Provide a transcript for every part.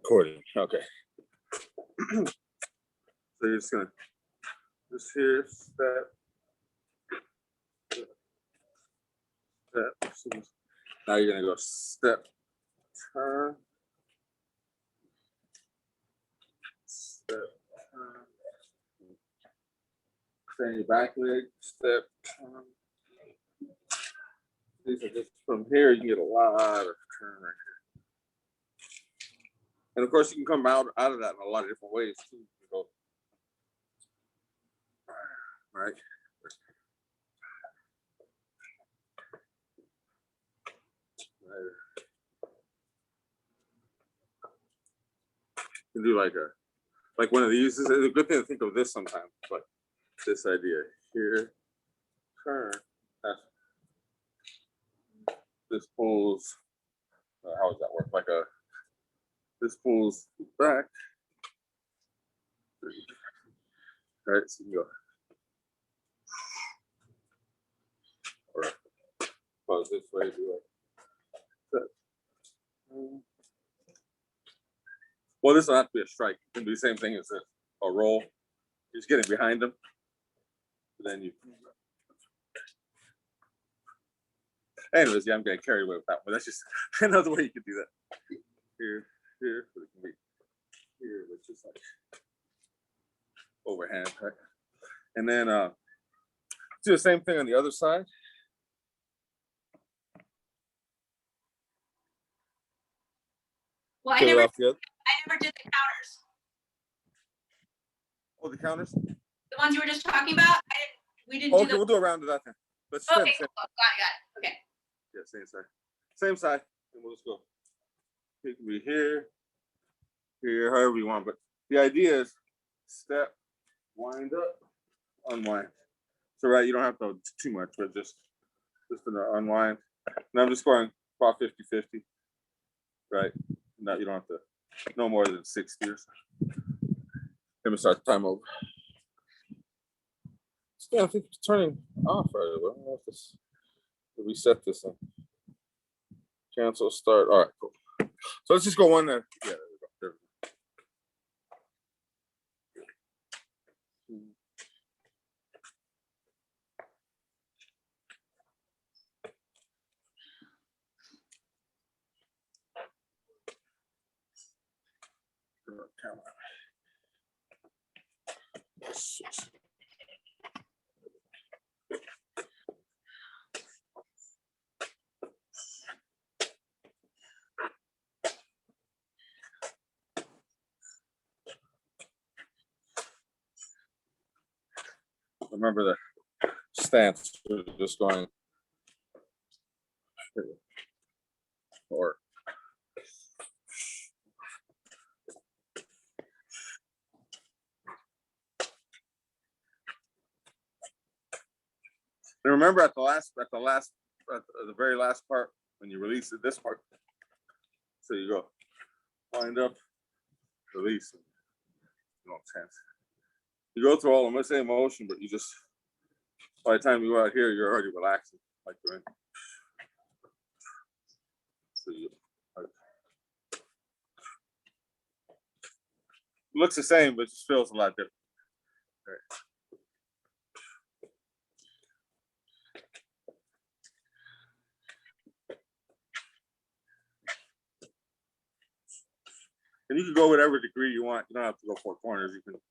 Recording. Okay. So you're just gonna just here step. Now you're gonna go step, turn, step, turn. Turn your back leg, step, turn. These are just from here. You can get a lot of turn right here. And of course, you can come out of that in a lot of different ways too. You go, right? You can do like one of these. This is a good thing to think of this sometimes, but this idea here, turn. This pulls. How does that work? Like this pulls back. All right, so you go. Or pause this way, do it. Well, this will have to be a strike. It can be the same thing as a roll. You're just getting behind them. Then you. Anyways, yeah, I'm getting carried away with that one. That's just another way you could do that. Here, but it can be here, which is like overhand, right? And then do the same thing on the other side. Well, I never did the counters. Oh, the counters? The ones you were just talking about? We didn't Okay, do we'll do a round of that then. Let's okay, cool. Got it. Okay. Yeah, same side. Same side. And we'll just go. It can be here, however you want. But the idea is step, wind up, unwind. So right, you don't have to do too much, but just an unwind. And I'm just going about 50-50. Right. No, you don't have to no more than 60 or so. Let me start the time over. Yeah, I think it's turning off right away. I don't know if this reset this thing. Cancel start. All right, cool. So let's just go one there. Yeah, there we go. There we go. Remember the stance, we're just going or and remember at the very last part when you release it, this part. So you go wind up, release, tense. You go through all of them, the same motion, but you just by the time you go out here, you're already relaxing, like doing. So you, looks the same, but it just feels a lot different. Right. And you can go whatever degree you want. You don't have to go 4 corners. You can.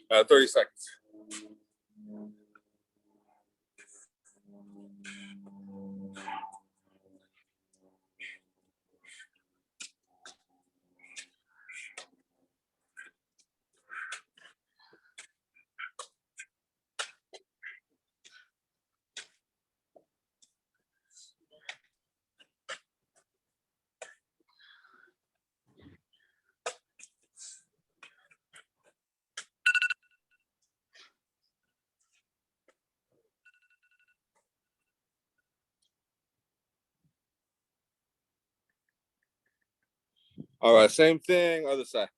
Right. 30 seconds. All right, same thing, other side.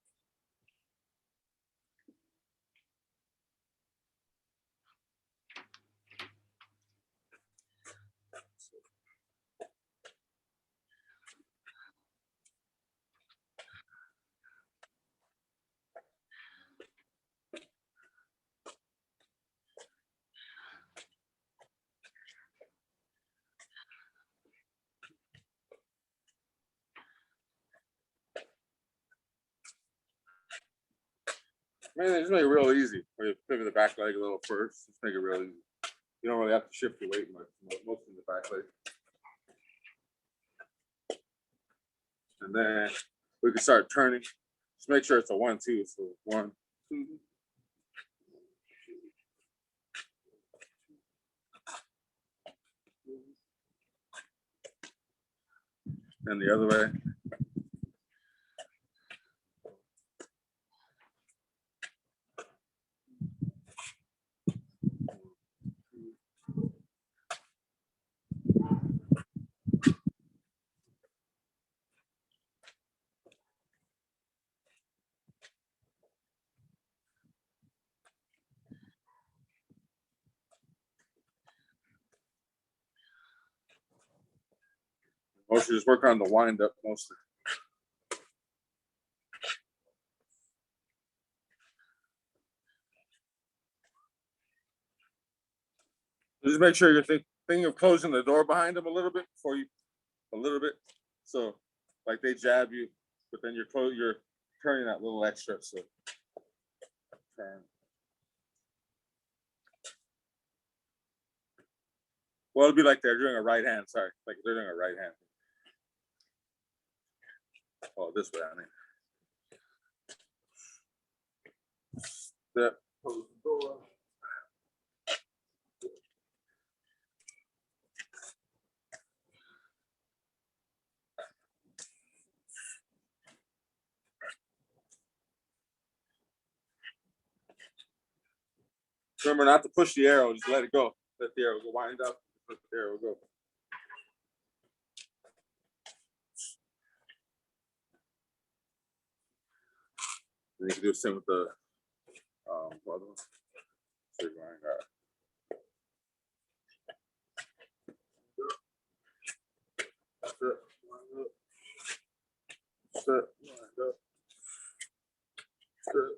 Man, just make it real easy. Where you pivot the back leg a little first. Just make it real easy. You don't really have to shift your weight much. Most in the back leg. And then we can start turning. Just make sure it's a 1-2. So 1, 2. And the other way. Mostly just work on the wind up mostly. Just make sure you're thinking of closing the door behind them a little bit before you, a little bit. So like they jab you, but then you're turning that little extra. So turn. Well, it'll be like they're doing a right hand. Sorry, like they're doing a right hand. Oh, this way, I mean. Step, close the door. Remember not to push the arrow, just let it go. Let the arrow go wind up, let the arrow go. And you can do the same with the other one. So you're going, sit, wind up, sit, wind up, sit.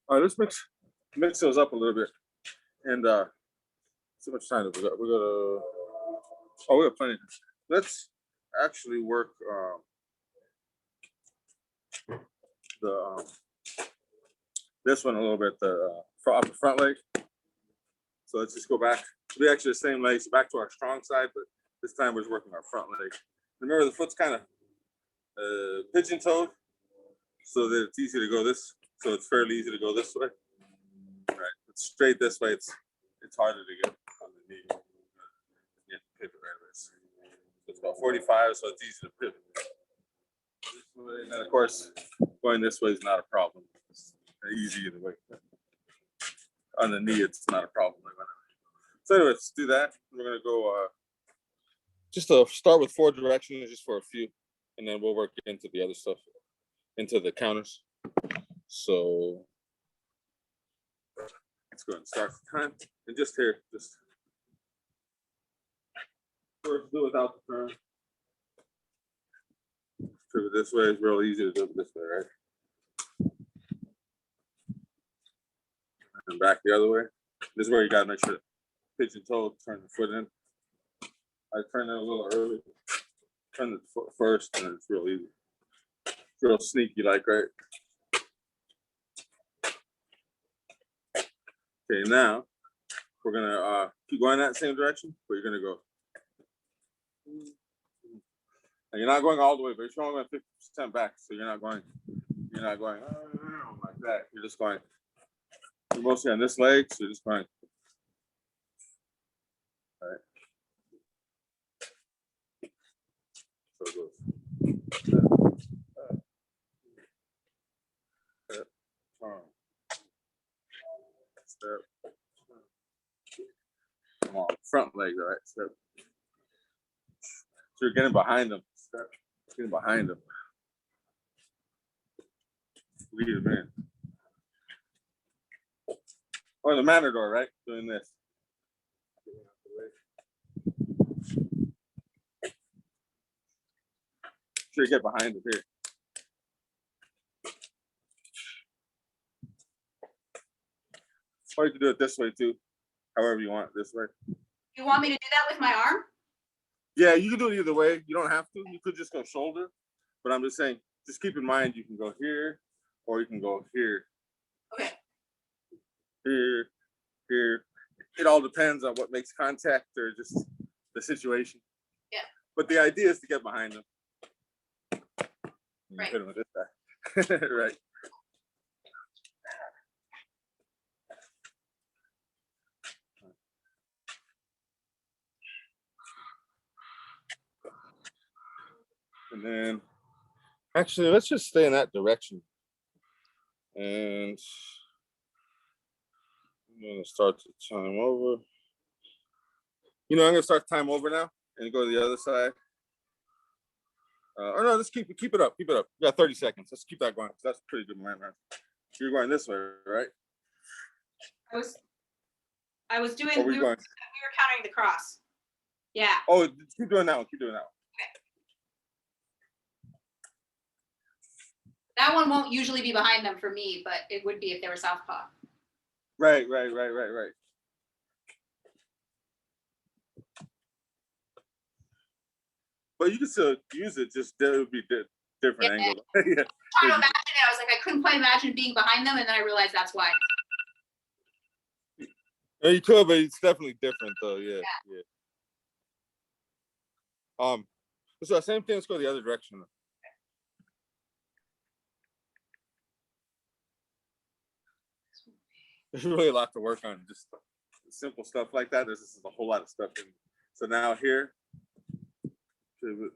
All right, let's mix those up a little bit. And so much time we got. We got we got plenty. Let's actually work the this one a little bit, the upper front leg. So let's just go back. We actually the same legs, back to our strong side, but this time we're just working our front leg. Remember the foot's kind of pigeon-toed, so that it's easy to go this. So it's fairly easy to go this way. All right, it's straight this way. It's harder to get on the knee. You have to pivot right away. So it's about 45, so it's easy to pivot. And then of course, going this way is not a problem. It's easy either way. On the knee, it's not a problem. So anyway, let's do that. We're gonna go just to start with 4 directions, just for a few, and then we'll work into the other stuff, into the counters. So let's go ahead and start the time. And just here, just first do it without the turn. Do it this way. It's real easy to do it this way, right? And back the other way. This is where you gotta make sure pigeon toe, turn the foot in. I turn it a little early. Turn the foot first, and it's real easy. It's real sneaky, like, right? Okay, now we're gonna keep going that same direction, but you're gonna go. And you're not going all the way, but you're only going 50% back, so you're not going. You're not going like that. You're just going. You're mostly on this leg, so you're just going. All right. So it goes. Step, turn. Step. Come on, front leg, all right? Step. So you're getting behind them. Step. Getting behind them. Lead them in. Or the matador, right? Doing this. Sure, you get behind it here. Or you can do it this way too, however you want it, this way. You want me to do that with my arm? Yeah, you can do it either way. You don't have to. You could just go shoulder. But I'm just saying, just keep in mind you can go here or you can go here. Okay. Here, here. It all depends on what makes contact or just the situation. Yeah. But the idea is to get behind them. You Right. hit them with this guy. Right. And then, actually, let's just stay in that direction. And I'm going to start the time over. You know, I'm going to start time over now and go to the other side. Or no, let's keep it up. Keep it up. You got 30 seconds. Let's keep that going. That's pretty good momentum. You're going this way, right? I was doing. Or We were counting the cross. Yeah. Oh, keep doing that one. Keep doing that one. That one won't usually be behind them for me, but it would be if they were southpaw. Right. But you can still use it, just there would be different angles. Yeah. Trying to imagine it. I was like, I couldn't quite imagine being behind them, and then I realized that's why. Yeah, you could, but it's definitely different though. Yeah. So same thing, let's go the other direction. There's really a lot to work on, just simple stuff like that. There's just a whole lot of stuff in. So now here, pivot,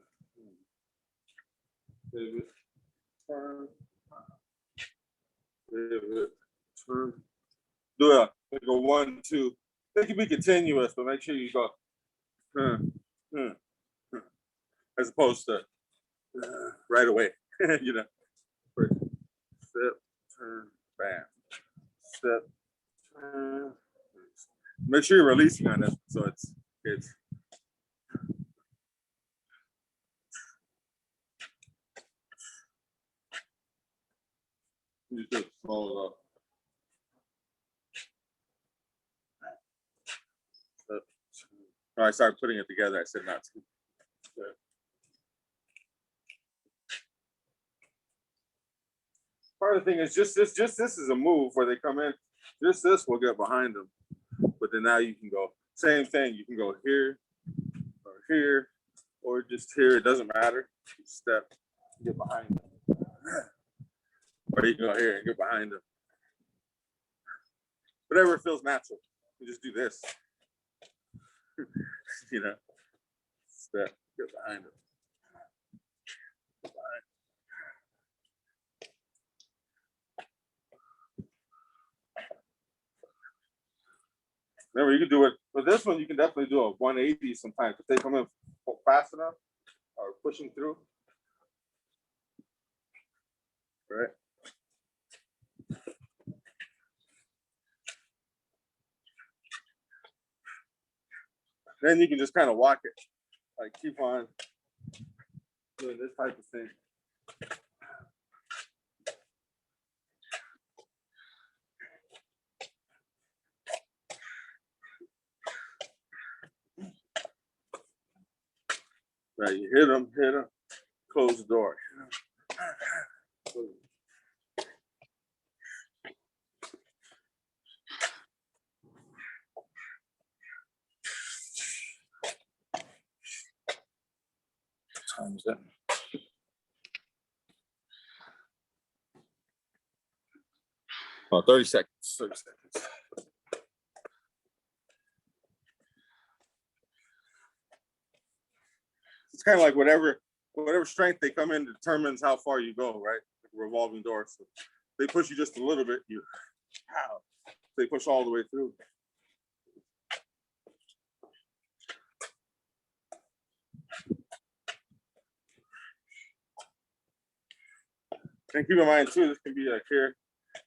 turn, pivot, turn. Do it like a 1, 2. They can be continuous, but make sure you go as opposed to right away. You know, first step, turn, bam, step, turn. Make sure you're releasing on this, so it's. You just slow it up. No, I started putting it together. I said not to. Part of the thing is just this is a move where they come in. Just this will get behind them. But then now you can go same thing. You can go here or here or just here. It doesn't matter. You step, get behind them. Or you can go here and get behind them. Whatever feels natural. You just do this. You know, step, get behind them. Remember, you can do it for this one. You can definitely do a 180 sometimes if they come in fast enough or pushing through. Right. Then you can just kind of walk it, like keep on doing this type of thing. Right, you hit them, close the door. Time's that. Oh, 30 seconds. 30 seconds. It's kind of like whatever strength they come in determines how far you go, right? Like a revolving door. So they push you just a little bit, you pow. They push all the way through. And keep in mind too, this can be like here,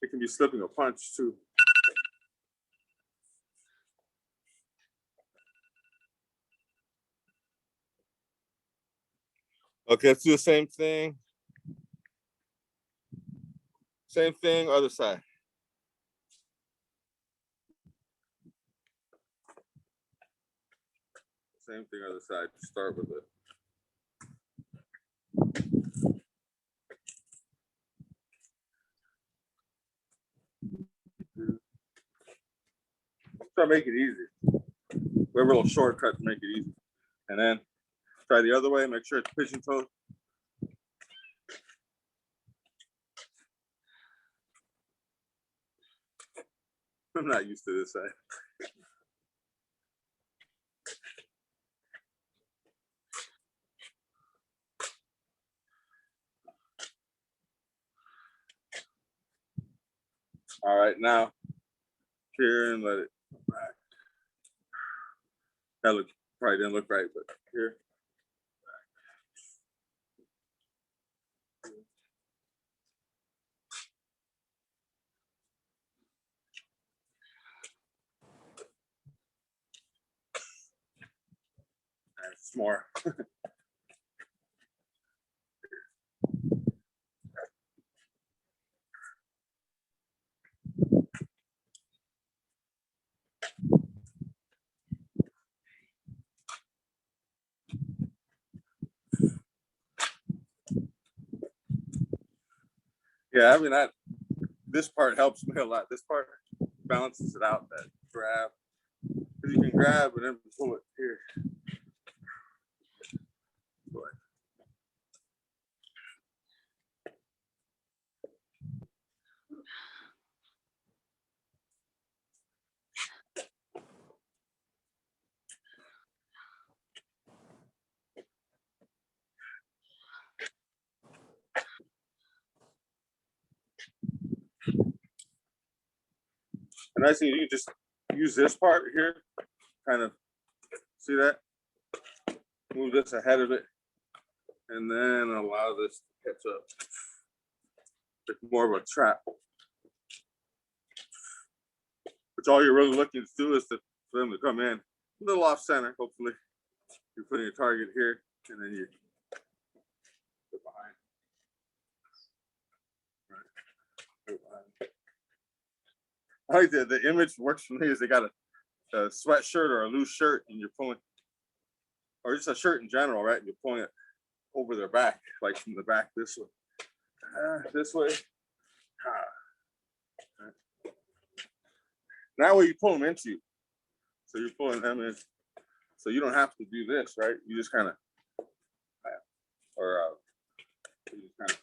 it can be slipping a punch too. Okay, let's do the same thing. Same thing, other side. Same thing, other side. Start with it. Try to make it easy. We have a little shortcut to make it easy. And then try the other way, make sure it's pigeon toed. I'm not used to this side. All right, now here and let it come back. That look probably didn't look right, but here. It's more. Yeah, I mean, this part helps me a lot. This part balances it out, that grab. Because you can grab and then pull it here. And I see you can just use this part here, kind of see that? Move this ahead of it, and then allow this to catch up. It's more of a trap. Which all you're really looking to do is for them to come in a little off center, hopefully. You're putting a target here, and then you put behind. Right. Behind. I like the image works for me is they got a sweatshirt or a loose shirt, and you're pulling, or just a shirt in general, right? You're pulling it over their back, like from the back this way. This way. Right. That way you pull them into you. So you're pulling them in. So you don't have to do this, right? You just kind of, or you just kind of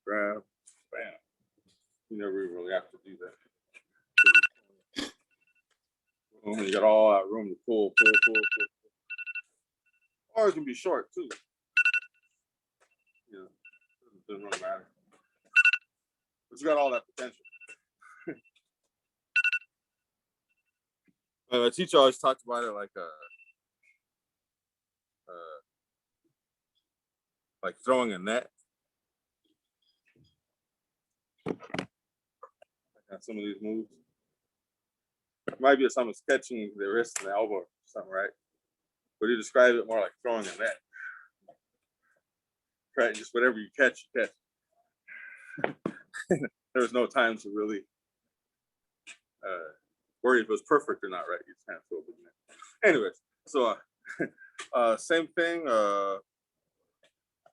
grab, bam. You never really have to do that. Boom, you got all that room to pull. Or it can be short too. You know, it doesn't really matter. But you got all that potential. My teacher always talked about it like throwing a net. At some of these moves. It might be someone's catching the wrist and the elbow or something, right? But he described it more like throwing a net. Right, just whatever you catch, you catch. There was no time to really worry if it was perfect or not, right? You just kind of throw it in there. Anyways, so same thing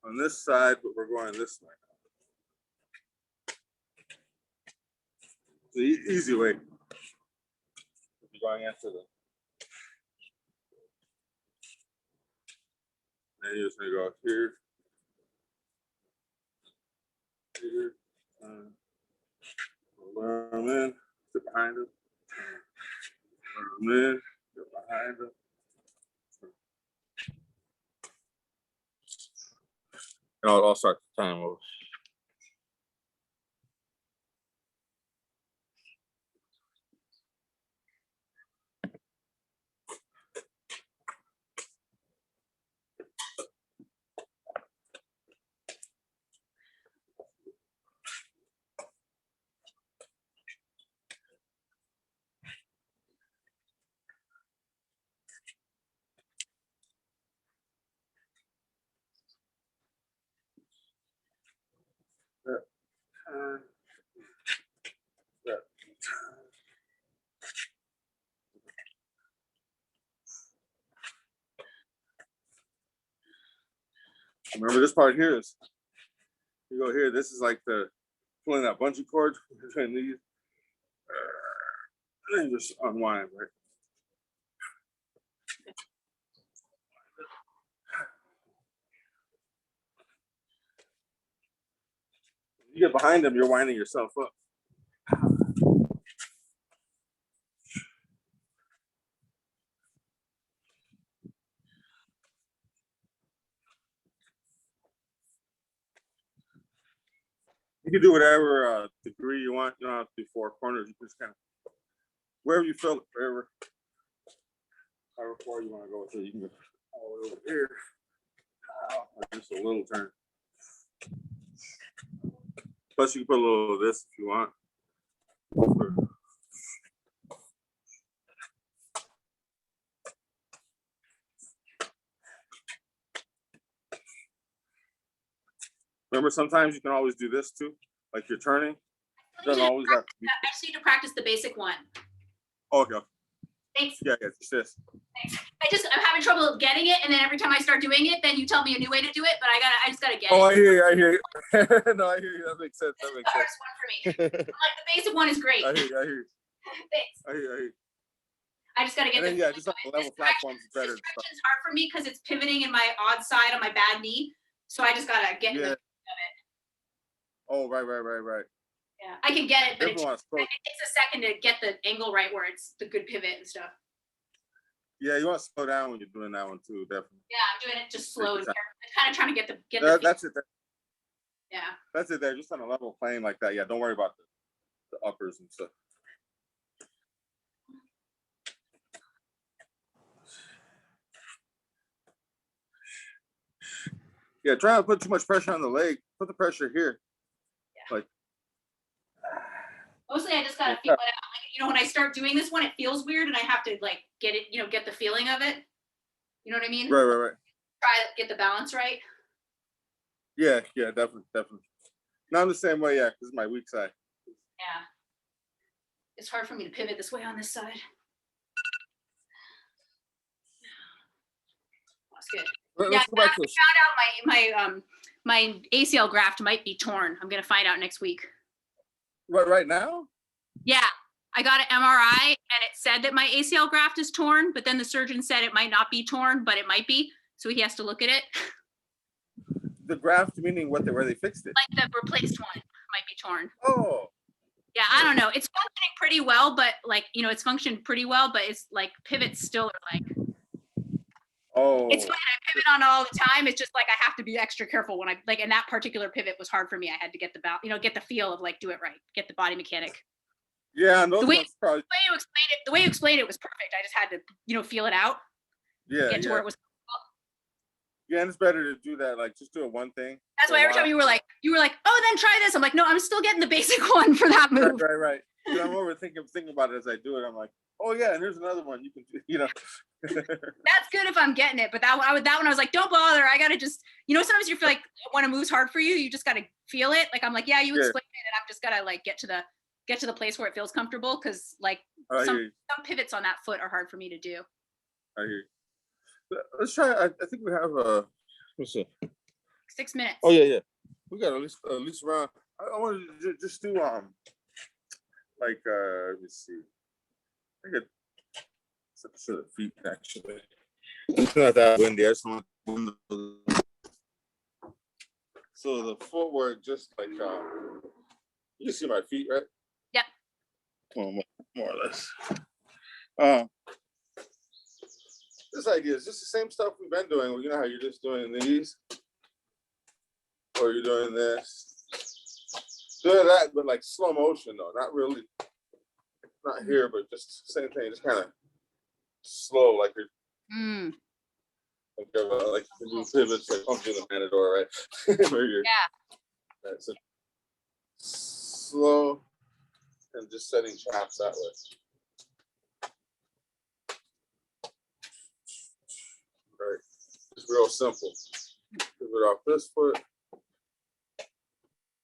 on this side, but we're going this way. The easy way. You're going into the. Then you're just gonna go here, here, them in, sit behind them. Put them in, sit behind them. And I'll start the time over. Remember this part here is, you go here, this is like the pulling that bungee cord between these. And then just unwind, right? You get behind them, you're winding yourself up. You can do whatever degree you want. You don't have to do four corners. You just kind of wherever you feel it, wherever, however far you want to go with it. You can go all the way over here, or just a little turn. Plus, you can put a little of this if you want. Remember, sometimes you can always do this too, like you're turning. It doesn't always have to be. I just need to practice the basic one. Oh, okay. Thanks. Yeah, just this. Thanks. I'm having trouble getting it, and then every time I start doing it, then you tell me a new way to do it. But I just gotta get it. Oh, I hear you. I hear you. No, I hear you. That makes sense. This That is makes the sense. hardest one for me. Like the basic one is great. I hear you. I hear you. Thanks. I hear you. I hear you. I just gotta get And then, the yeah, just on the level platforms is better. This direction's hard for me because it's pivoting in my odd side on my bad knee. So I just gotta get Yeah. the of it. Oh, right. Yeah, I can get it, but it Everyone takes a second to get the angle right where it's the good pivot and stuff. Yeah, you want to slow down when you're doing that one too, definitely. Yeah, I'm doing it just slow and careful. I'm kind of trying to get the That's it. yeah. That's it there. Just on a level plane like that. Yeah, don't worry about the uppers and stuff. Yeah, try not to put too much pressure on the leg. Put the pressure here. Yeah. Like, mostly I just gotta feel it out. Like, when I start doing this one, it feels weird and I have to like get it, get the feeling of it. You know what I mean? right. Try to get the balance right. Yeah, definitely. Not I'm the same way, yeah, because it's my weak side. Yeah. It's hard for me to pivot this way on this side. That's good. Let's go back to this. I found out my ACL graft might be torn. I'm gonna find out next week. Right now? Yeah, I got an MRI and it said that my ACL graft is torn, but then the surgeon said it might not be torn, but it might be. So he has to look at it. The graft meaning where they fixed it? Like the replaced one might be torn. Oh. Yeah, I don't know. It's functioning pretty well, but it's functioned pretty well, but it's like pivots still are like. Oh. It's fine. I pivot on all the time. It's just like I have to be extra careful when I and that particular pivot was hard for me. I had to get get the feel of like do it right, get the body mechanic. Yeah, and those ones probably. The way you explained it was perfect. I just had to feel it out. Yeah. Get to where it was. Yeah, and it's better to do that. Like just do one thing. That's why every time you were like, oh, then try this. I'm like, no, I'm still getting the basic one for that move. Right. I'm thinking about it as I do it. I'm like, oh yeah, and here's another one you can do. That's good if I'm getting it, but that one I was like, don't bother. I gotta just, sometimes you feel like when a move's hard for you, you just gotta feel it. Like I'm like, yeah, you explained it, and I'm just gotta like get to the place where it feels comfortable because like some pivots on that foot are hard for me to do. I hear you. Let's try. I think we have let's see. 6 minutes. Oh yeah. We got at least around. I want to just do let me see. I think it's the feet actually. It's not that windy. I just want so the footwork just like you see my feet, right? Yep. Well, more or less. Um, this idea is just the same stuff we've been doing. You know how you're just doing these, or you're doing this. Doing that, but like slow motion though, not really, not here, but just same thing, just kind of slow, like you're like you can do pivots, like I'm doing the Matador, right? Where you're, right, so slow and just setting traps that way. Right, it's real simple. Pivot off this foot.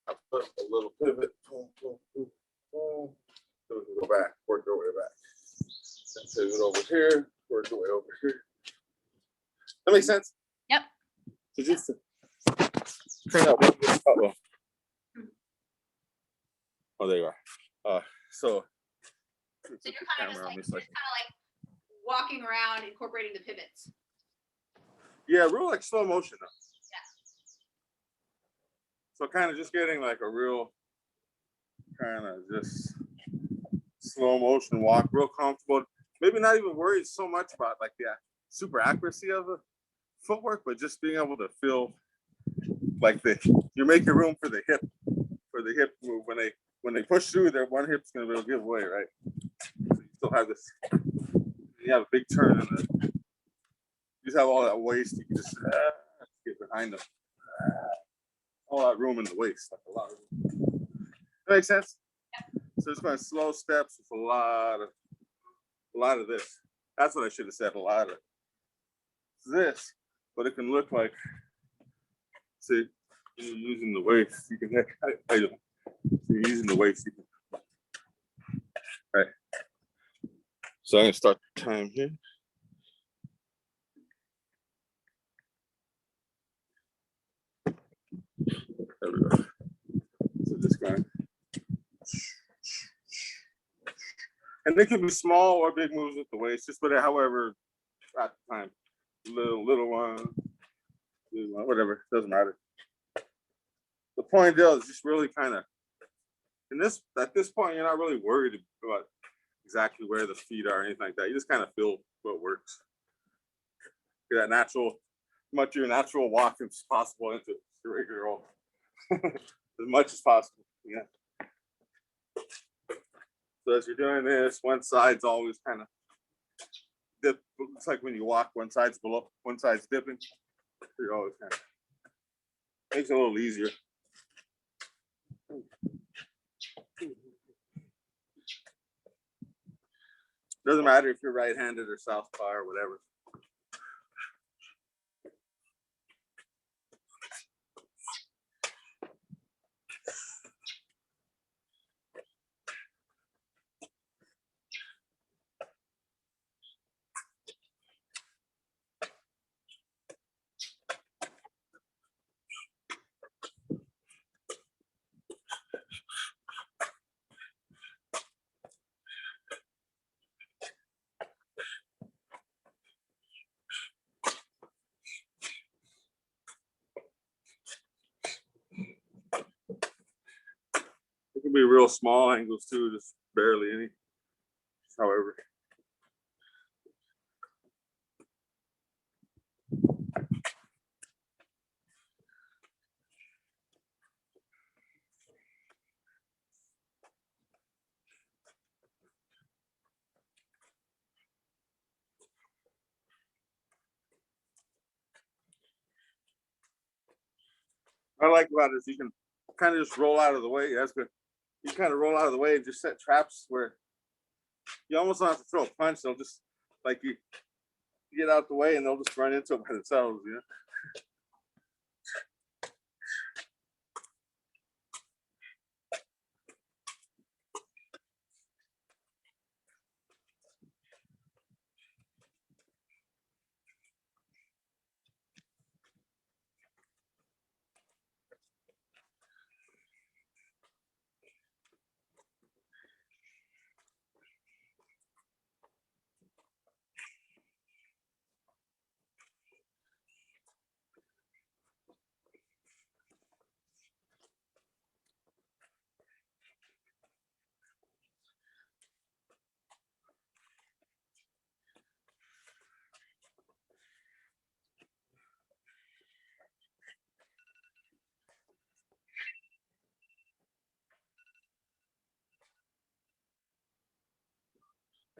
I put a little pivot. Boom, boom, boom, boom. Then we can go back, work your way back. Then pivot over here, work your way over here. That makes sense? Yep. So just turn out one. Oh, there you are. So you're kind of just like walking around, incorporating the pivots. Yeah, real like slow motion though. Yeah. So kind of just getting like a real kind of just slow motion walk, real comfortable. Maybe not even worried so much about like the super accuracy of the footwork, but just being able to feel like you're making room for the hip move. When they push through, their one hip's gonna be able to give away, right? So you still have this. You have a big turn in the. You just have all that waist. You can just get behind them. All that room in the waist, like a lot of room. That makes sense. Yeah. So it's going slow steps. It's a lot of this. That's what I should have said. A lot of this, but it can look like. See, you're using the waist. You can. So you're using the waist. You can, right. So I'm gonna start the time here. There we go. So this guy. And they can be small or big moves with the waist, just put it however at the time. Little one, whatever, doesn't matter. The point is just really kind of at this point, you're not really worried about exactly where the feet are or anything like that. You just kind of feel what works. Get that natural, much of your natural walk as possible into your regular roll. As much as possible. Yeah. So as you're doing this, one side's always kind of dip. It's like when you walk, one side's below, one side's dipping. You're always kind of makes it a little easier. Doesn't matter if you're right-handed or southpaw or whatever. It can be real small angles too, just barely any. However. What I like about it is you can kind of just roll out of the way. That's good. You kind of roll out of the way and just set traps where you almost don't have to throw a punch. They'll just like you get out the way and they'll just run into it by themselves, you know.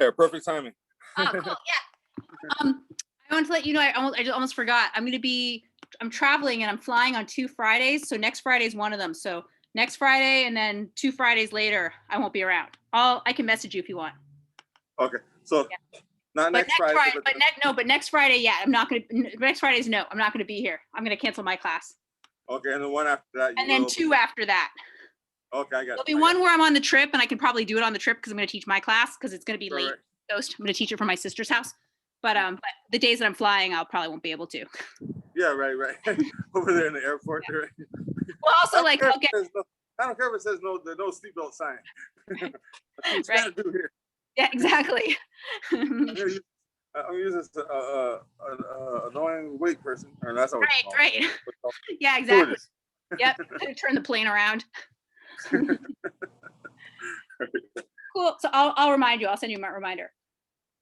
Yeah, perfect timing. Oh, cool. Yeah. I want to let you know, I just almost forgot. I'm traveling and I'm flying on 2 Fridays. So next Friday is one of them. So next Friday and then 2 Fridays later, I won't be around. I can message you if you want. Okay, so not But next Friday, but next Friday, yeah, I'm not gonna. Next Friday is no, I'm not gonna be here. I'm gonna cancel my class. okay, and the one after that, And then 2 after that. Okay, I got There'll it. be one where I'm on the trip and I can probably do it on the trip because I'm gonna teach my class because it's gonna be Right, late. right. Coast. I'm gonna teach it from my sister's house. But the days that I'm flying, I'll probably won't be able to. Yeah, right. Over there in the airport. Yeah. Right? Well, also like I'll get. I don't care if it says no, the no seatbelt sign. That's what you Right. gotta do here. Yeah, exactly. I'm using this annoying weight person, or that's what Right. Yeah, exactly. Yep. Turn the plane around. Cool. So I'll remind you. I'll send you a reminder.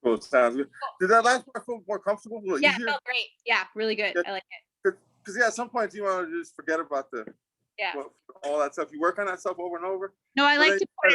Cool, sounds good. Did that last part feel more comfortable? Yeah, easier? it felt great. Yeah, really good. Yeah. I like it. Because at some point you want to just forget about Yeah. all that stuff. You work on that stuff over and over. No, I But like then to you